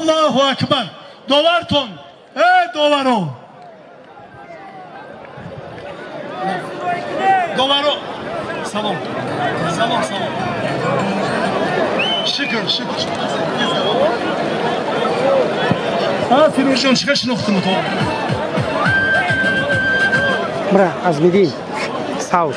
Allahu akbar. Dovarton. Dovaro. Dovaro. Salom. Salom, salom. Şükür, şükür. Firuşon çıkış noktamı to. Bra, az midin. Sağ ol.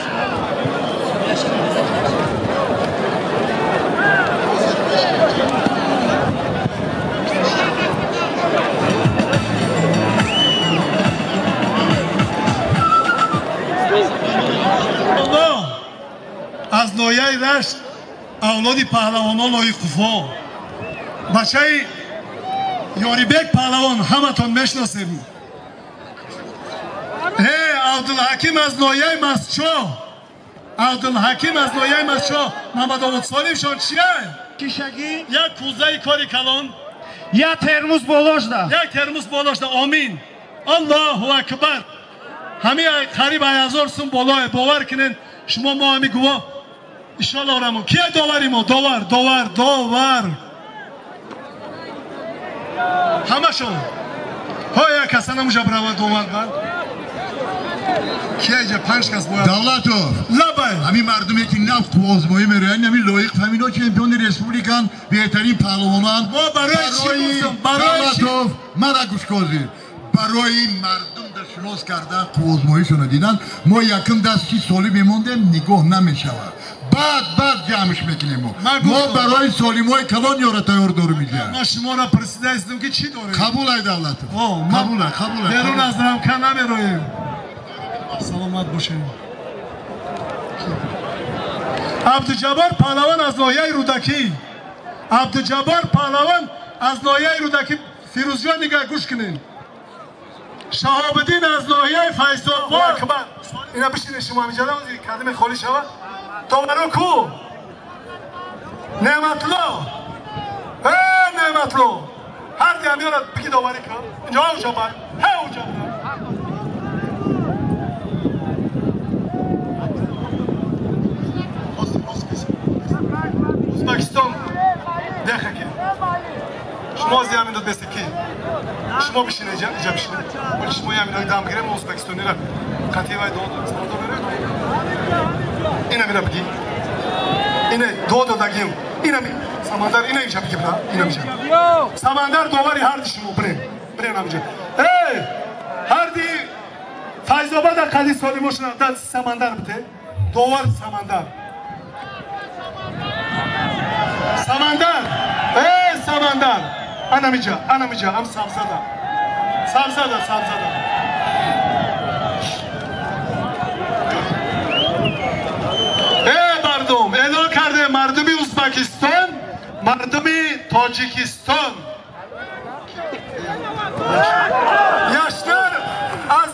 از نویه رشت اولادی پهلوانان لای قفا بچه یاریبک پهلوان همتون میشناسیم. عبدالحکیم از نویه مسچو، عبدالحکیم از نویه مسچو. محمد آمد سالیمشان چیه؟ کشگی یک کوزه کاری کلان، یا ترمز بولاشده، یک ترمز بولاشده. آمین. الله اکبر. همه قریب 1000 سوم بالاه. باور کنین شما ما همی گواه اشال آرمون. کیه داوری ما؟ داور داور داور همه شون ها یک کسا نموشه برای داور بند کیه اینجا 5 کس باید دولتوف لبای همین مردمی که نفت و آزمایی میرن همین لایق فهمینا چمپیون رسپوبلیکان بهترین پهلوانان ما برای چی گفتم؟ برای چی؟ دولتوف مرا گوش کنید برای مردم در شناس کردن قوزماییشون دیدن ما یکم دستی سالی میموندیم نگاه نمیشود بعد جمعش میکنیم ما برای سالیمای کلان یاره تیار دارو میگه ما شما را پرسیده هستیم که چی داره؟ قبول ای دولت قبول بیرون از رمکه نمیرویم. سلامت باشیم. عبدالجبار پهلوان از ناحیه رودکی، عبدالجبار پهلوان از ناحیه رودکی. فیروزیان نگاه گوش کنین. شهاب الدین از ناحیه فیصل اکبر. اینا بشینه شما همینجا کلمه خالی شود. داورو کو؟ نعمتلو. نعمتلو. هر دی همیان را بگی داوری کن. اینجا اونجا بر. اونجا بر. ازبکستان دخه که شما از همین داد بسته کی؟ شما بشینه اینجا بشینه. ولی شما همین های دام گیرم ازبکستانی را قطعی وای داد. اینا میرا بگی. اینه دادگیم. اینا می سمندر اینا اینجا بگی بنا. اینا میشه. سمندر داوری هر دی شما برین همینجا. هر دی فیض‌آباد قدی سالیموشون داد سمندر بده. داور سمندر. سمندر. سمندر. انا میجا هم سبزده. مردم اعلان کرده مردمی ازبکستان مردمی تاجیکستان یشتر از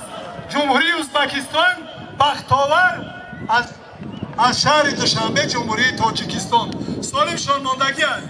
جمهوری ازبکستان بختاور از شهر دوشنبه جمهوری تاجیکستان. سالمشان ماندگی هست.